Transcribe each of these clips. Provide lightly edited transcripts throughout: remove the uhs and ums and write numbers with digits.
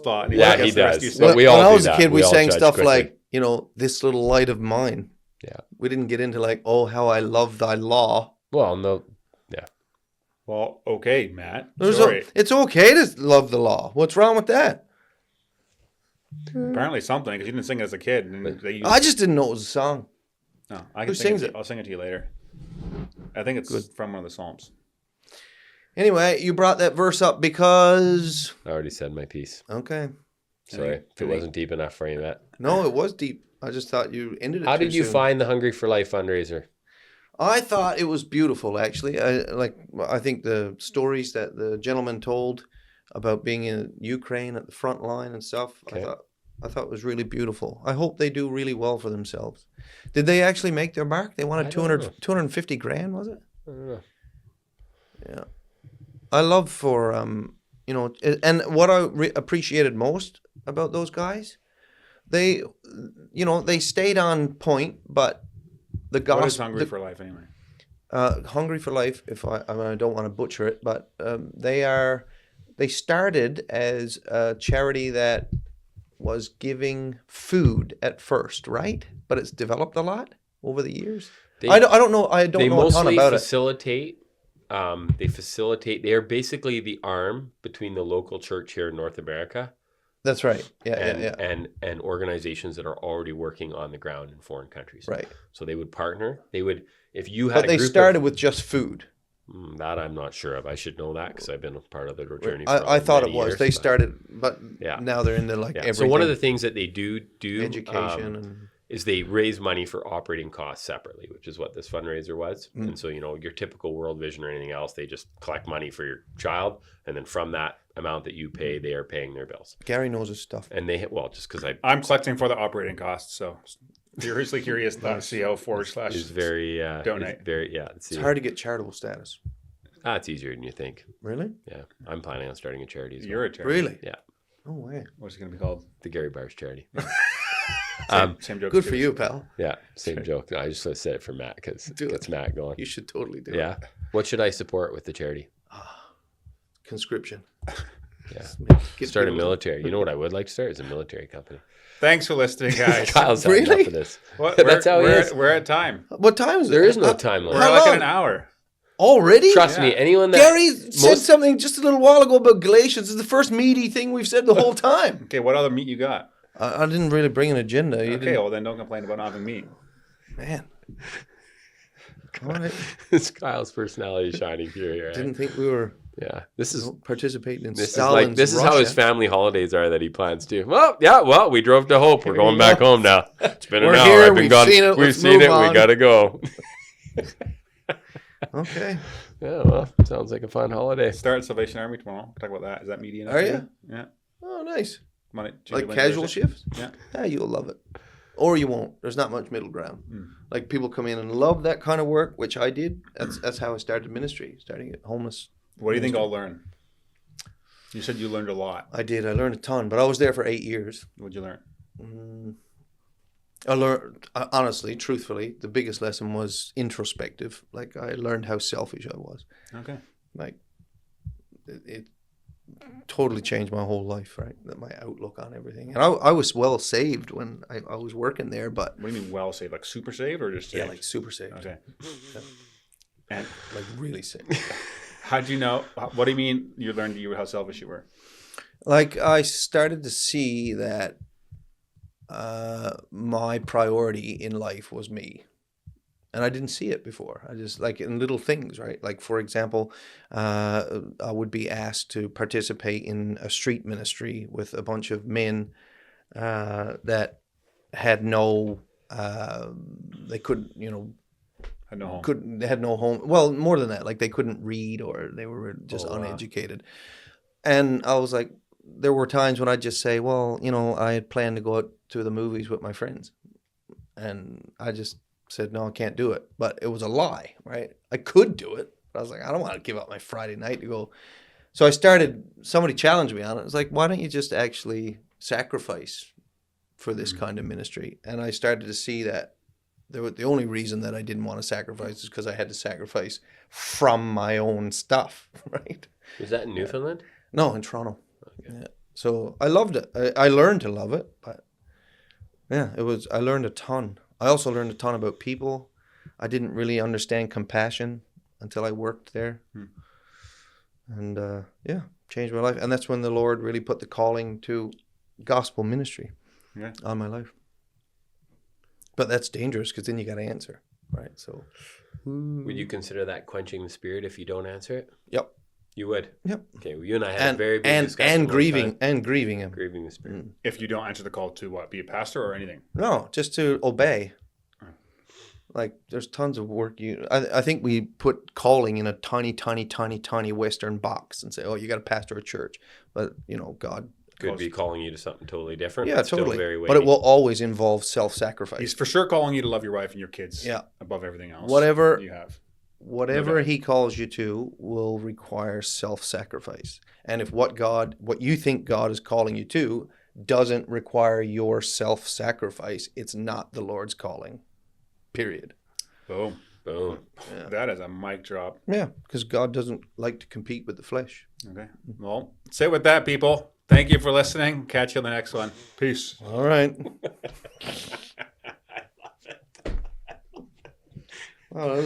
spot. Yeah, he does. When, we all when I do was a that. kid, we all sang judge stuff quickly. like, you know, this little light of mine. Yeah. We didn't get into like, oh, how I love thy law. Well, no. Yeah. Well, okay, Matt. Sorry. It's okay to love the law. What's wrong with that? Apparently something, because you didn't sing it as a kid. And I just didn't know it was a song. No, I Who can sing sings it? it? I'll sing it to you later. I think it's from one of the Psalms. Anyway, you brought that verse up because... I already said my piece. Okay. Sorry if it wasn't deep enough for you, Matt. No, it was deep. I just thought you ended it How too did you soon. find the Hungry for Life fundraiser? I thought it was beautiful, actually. I think the stories that the gentleman told about being in Ukraine at the front line and stuff, Okay. I thought it was really beautiful. I hope they do really well for themselves. Did they actually make their mark? They wanted 250 grand, was it? I don't know. Yeah. I love for, you know, and what I appreciated most about those guys, they, you know, they stayed on point, but the gospel. What is Hungry for Life anyway? Hungry for Life, I mean, I don't want to butcher it, but they started as a charity that was giving food at first, right? But it's developed a lot over the years. I don't know a ton about facilitate, it. They facilitate. They are basically the arm between the local church here in North America. That's right. Yeah, and organizations that are already working on the ground in foreign countries. Right. So they would partner. They would, if you had. But they started with just food. That I'm not sure of. I should know that because I've been a part of the journey. I thought it was. Years, they started, but yeah. Now they're into like everything. So one of the things that they do education is they raise money for operating costs separately, which is what this fundraiser was. And so, you know, your typical World Vision or anything else, they just collect money for your child. And then from that amount that you pay, they are paying their bills. Gary knows his stuff. And they, well, just because I'm collecting for the operating costs. So furiouslycurious.co/ is very, donate. It's hard to get charitable status. It's easier than you think. Really? Yeah. I'm planning on starting a charity as well. You're a charity. Really? Yeah. No way. What's it going to be called? The Gary Baars charity. Same joke. Good for you, pal. Yeah, same joke. I just said it for Matt because it gets Matt going. You should totally do it. Yeah. What should I support with the charity? Conscription. Yeah. Start a military. You know what I would like to start is a military company. Thanks for listening, guys. Kyle's had enough of this. That's how he is. We're at time. What time is it? There is no time limit. We're like at an hour. Already? Trust me, anyone that... Gary said something just a little while ago about Galatians. It's the first meaty thing we've said the whole time. Okay, what other meat you got? I didn't really bring an agenda. Okay, well then don't complain about not having meat. Man. All right. It's Kyle's personality shining through here. Didn't think we were this is participating in this Stalin's is Russia. how his family holidays are that he plans to. Well, we drove to Hope. We're going back home now. It's been an hour. Here, I've been gone. We've seen it. On. We gotta go. Okay. Yeah, well, sounds like a fun holiday. Start Salvation Army tomorrow. Talk about that. Is that meaty enough? Are you? Yeah. Oh, nice. Monday, Tuesday, like Wednesday, casual Thursday. shifts? Yeah. You'll love it. Or you won't. There's not much middle ground. Like people come in and love that kind of work, which I did. That's how I started ministry, starting at homeless. What do you think I'll learn? You said you learned a lot. I did. I learned a ton, but I was there for 8 years. What'd you learn? I learned, honestly, truthfully, the biggest lesson was introspective. Like I learned how selfish I was. Okay. Like it totally changed my whole life, right? My outlook on everything. And I was well saved when I was working there, but... What do you mean well saved? Like super saved or just saved? Yeah, like super saved. Okay. Yeah. And like really saved. How'd you know? What do you mean you learned how selfish you were? Like I started to see that my priority in life was me. And I didn't see it before. I just like in little things, right? Like, for example, I would be asked to participate in a street ministry with a bunch of men that had no, they couldn't, had no home. They had no home. Well, more than that, like they couldn't read or they were just uneducated. And I was like, there were times when I'd just say, well, I had planned to go out to the movies with my friends. And I just said, no, I can't do it. But it was a lie, right? I could do it. But I was like, I don't want to give up my Friday night to go. So somebody challenged me on it. It was like, why don't you just actually sacrifice for this kind of ministry? And I started to see that the only reason that I didn't want to sacrifice is because I had to sacrifice from my own stuff, right? Was that in Newfoundland? No, in Toronto. Okay. Yeah. So I loved it. I learned to love it, but yeah, I learned a ton. I also learned a ton about people. I didn't really understand compassion until I worked there. And yeah, changed my life. And that's when the Lord really put the calling to gospel ministry on my life. But that's dangerous because then you got to answer, right? So, would you consider that quenching the spirit if you don't answer it? Yep. You would? Yep. Okay, well, you and I had a very big discussion. And grieving him. Grieving the spirit. If you don't answer the call to what? Be a pastor or anything? No, just to obey. Like, there's tons of work. I think we put calling in a tiny Western box and say, oh, you got to pastor a church. But, God could be calling you to something totally different. Yeah, totally. Still very weighty. But it will always involve self-sacrifice. He's for sure calling you to love your wife and your kids above everything else. Whatever you have. Whatever he calls you to will require self-sacrifice. And if what you think God is calling you to doesn't require your self-sacrifice, it's not the Lord's calling. Period. Boom. Boom. Yeah. That is a mic drop. Yeah, because God doesn't like to compete with the flesh. Okay. Well, sit with that, people. Thank you for listening. Catch you on the next one. Peace. All right. Oh,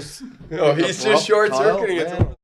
he's just short-circuiting it.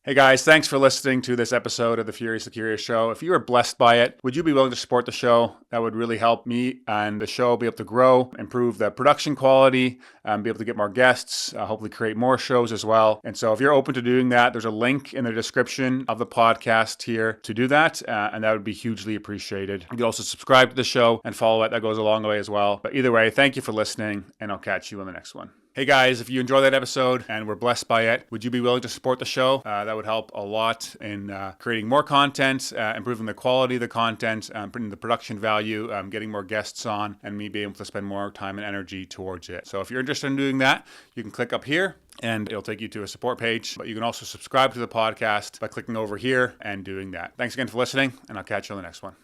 Hey guys, thanks for listening to this episode of the Furiously Curious Show. If you were blessed by it, would you be willing to support the show? That would really help me and the show be able to grow, improve the production quality, be able to get more guests, hopefully create more shows as well. And so if you're open to doing that, there's a link in the description of the podcast here to do that, and that would be hugely appreciated. You can also subscribe to the show and follow it. That goes a long way as well. But either way, thank you for listening, and I'll catch you on the next one. Hey guys, if you enjoyed that episode and were blessed by it, would you be willing to support the show? That would help a lot in creating more content, improving the quality of the content, putting the production value, getting more guests on, and me being able to spend more time and energy towards it. So if you're interested in doing that, you can click up here and it'll take you to a support page. But you can also subscribe to the podcast by clicking over here and doing that. Thanks again for listening, and I'll catch you on the next one.